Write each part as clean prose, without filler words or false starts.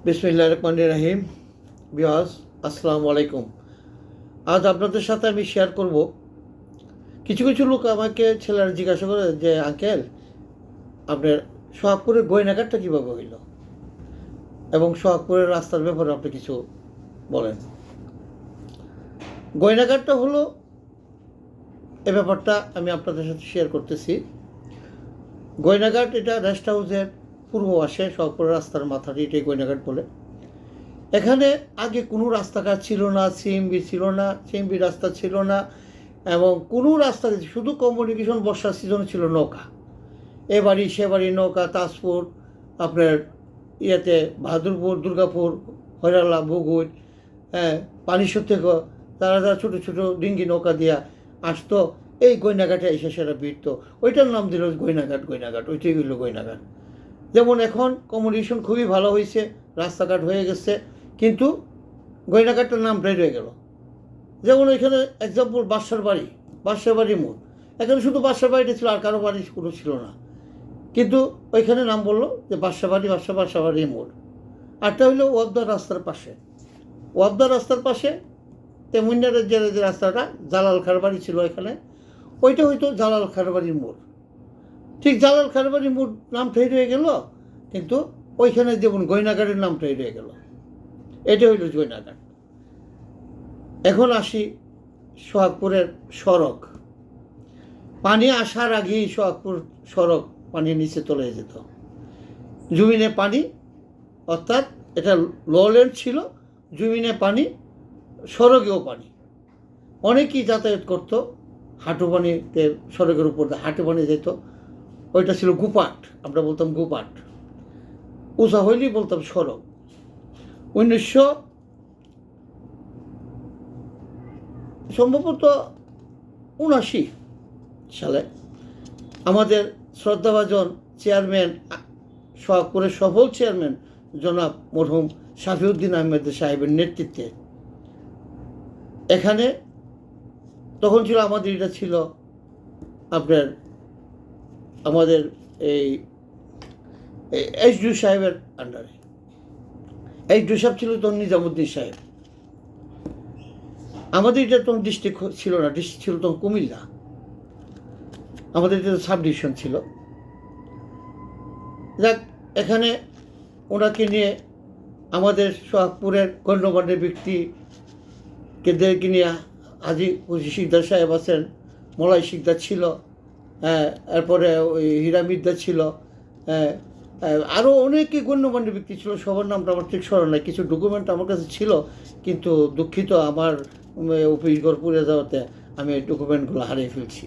বিসমিল্লাহির রহমানির রহিম। বিয়াস, আসসালামু আলাইকুম। আজ আপনাদের সাথে আমি শেয়ার করব, কিছু কিছু লোক আমাকে ছেলেরা জিজ্ঞাসা করে যে আঙ্কেল, আপনার সোহাগপুরের গয়নাঘাটটা কীভাবে হইল এবং সোহাগপুরের রাস্তার ব্যাপারে আপনি কিছু বলেন। গয়নাঘাটটা হলো, এ ব্যাপারটা আমি আপনাদের সাথে শেয়ার করতেছি। গয়নাঘাট এটা রেস্ট হাউসের পূর্ব পাশে, সোহাগপুরের রাস্তার মাথাটি, এটাই গয়নাঘাট বলে। এখানে আগে কোনো রাস্তাঘাট ছিল না, সিএমবি ছিল না, সিএমবি রাস্তা ছিল না, এবং কোনো রাস্তা, শুধু কমিউনিকেশন বর্ষার সিজনে ছিল নৌকা, এ বাড়ি সে বাড়ি নৌকা, তাজপুর, আপনার ইয়েতে বাহাদুরপুর, দুর্গাপুর, হৈরালা, বগুড়, পানিশ্বর থেকে তারা যারা ছোটো ছোটো ডিঙ্গি নৌকা দিয়া আসতো, এই গয়নাঘাটে এসে সেটা ভিড়তো। ওইটার নাম দিল গয়নাঘাট। ওইটাই হইল গয়নাঘাট। যেমন এখন কমিউনিকেশন খুবই ভালো হয়েছে, রাস্তাঘাট হয়ে গেছে, কিন্তু গয়নাঘাটটার নামটাই রয়ে গেল। যেমন এখানে এক্সাম্পল বাদশার বাড়ি মোড়, এখানে শুধু বাদশার বাড়িটা ছিল, আর কারো বাড়ি কোনো ছিল না, কিন্তু ওইখানে নাম বললো যে বাদশা বাড়ি মোড়। আরটা হইলো ওয়াবদা রাস্তার পাশে তেমুনিয়ারের যে রাস্তাটা জালাল খার বাড়ি ছিল এখানে, ওইটা হয়তো জালাল খার বাড়ির মোড়। ঠিক জালাল খার বাড়ির মোড় নামটাই রয়ে গেল, কিন্তু ওইখানে যেমন গয়নাঘাটের নামটাই রয়ে গেল। এটা হইল গয়নাঘাট। এখন আসি সোহাগপুরের সড়ক। পানি আসার আগেই সোহাগপুর সড়ক পানির নিচে চলে যেত। জমিনে পানি, অর্থাৎ এটা লোল্যান্ড ছিল, জমিনে পানি, সড়কেও পানি। অনেকেই যাতায়াত করত হাঁটু পানিতে, সড়কের উপর হাঁটু পানি যেত। ওইটা ছিল গুপাট, আমরা বলতাম গুপাট। উঁচা হইলেই বলতাম সড়ক। 1979 সালে আমাদের শ্রদ্ধাভাজন চেয়ারম্যান, সোহাগপুরের সফল চেয়ারম্যান জনাব মরহুম শাফিউদ্দিন আহমেদ সাহেবের নেতৃত্বে এখানে, তখন ছিল আমাদের, এটা ছিল আপনার আমাদের এই এইচডি সাহেবের আন্ডারে। এইচডি সাহেব ছিল তখন নিজামুদ্দিন সাহেব। আমাদের এটা তখন ডিস্ট্রিক্ট ছিল না, ডিস্ট্রিক্ট ছিল তখন কুমিল্লা, আমাদের এটা সাব ডিভিশন ছিল। যাক, এখানে ওনাকে নিয়ে আমাদের সোহাগপুরের গণ্যমান্য ব্যক্তিকে নিয়ে হাজি হুজি শিকদার সাহেব আছেন, মলাই শিকদার ছিল, এরপরে ওই হীরা মির্জা ছিল, আরও অনেকে গণ্যমান্য ব্যক্তি ছিল। সবার নামটা আমার ঠিক স্মরণ নাই। কিছু ডকুমেন্ট আমার কাছে ছিল, কিন্তু দুঃখিত, আমার অফিস ঘর পুড়ে যাওয়াতে আমি এই ডকুমেন্টগুলো হারিয়ে ফেলছি।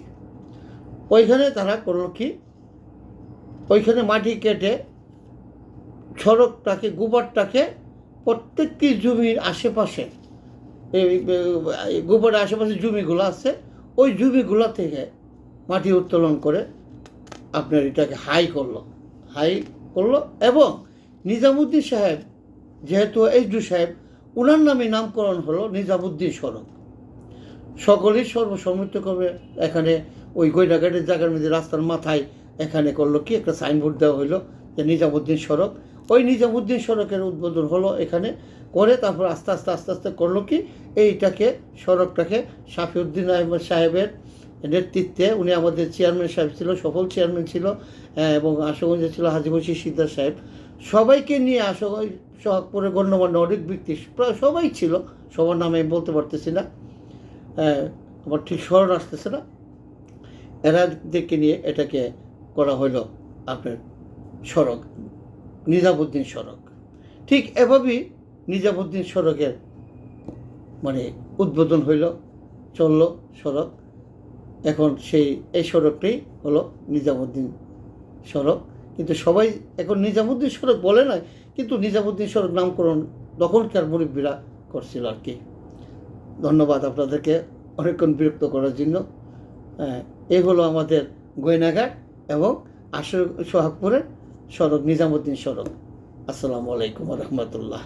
ওইখানে তারা করলো কি, ওইখানে মাটি কেটে সড়কটাকে, গুবারটাকে, প্রত্যেকটি জমির আশেপাশে, এই গোবরের আশেপাশে জমিগুলো আছে, ওই জমিগুলো থেকে মাটি উত্তোলন করে আপনার এটাকে হাই করলো। এবং নিজামুদ্দিন সাহেব, যেহেতু এইচডি সাহেব, ওনার নামে নামকরণ হলো নিজামুদ্দিন সড়ক। সকলেই সর্বসম্মতিক্রমে এখানে ওই গয়নাঘাটের জায়গার মধ্যে রাস্তার মাথায় এখানে করলো কি, একটা সাইনবোর্ড দেওয়া হলো যে নিজামুদ্দিন সড়ক। ওই নিজামুদ্দিন সড়কের উদ্বোধন হলো এখানে, করে তারপর আস্তে আস্তে করলো কি, এইটাকে, সড়কটাকে শাফিউদ্দিন আহমেদ সাহেবের নেতৃত্বে, উনি আমাদের চেয়ারম্যান সাহেব ছিল, সফল চেয়ারম্যান ছিল, এবং আশুগঞ্জে ছিল হাজি মুন্সি শিকদার সাহেব, সবাইকে নিয়ে সোহাগপুরের গণ্যমান্য অনেক ব্যক্তি, প্রায় সবাই ছিল, সবার নামে আমি বলতে পারতেছি না, আমার ঠিক স্মরণ আসতেছে না, এরাদেরকে নিয়ে এটাকে করা হলো আপনার সড়ক, নিজামুদ্দিন সড়ক। ঠিক এভাবেই নিজামুদ্দিন সড়কের মানে উদ্বোধন হইল, চললো সড়ক। এখন এই সড়কটাই হলো নিজামুদ্দিন সড়ক। কিন্তু সবাই এখন নিজামুদ্দিন সড়ক বলে না, কিন্তু নিজামুদ্দিন সড়ক নামকরণ তখনকার মুরব্বীরা করছিল আর কি। ধন্যবাদ আপনাদেরকে অনেকক্ষণ বিরক্ত করার জন্য। এই হলো আমাদের গয়নাঘাট এবং সোহাগপুরের সড়ক, নিজামুদ্দিন সড়ক। আসসালামু আলাইকুম রহমতুল্লাহ।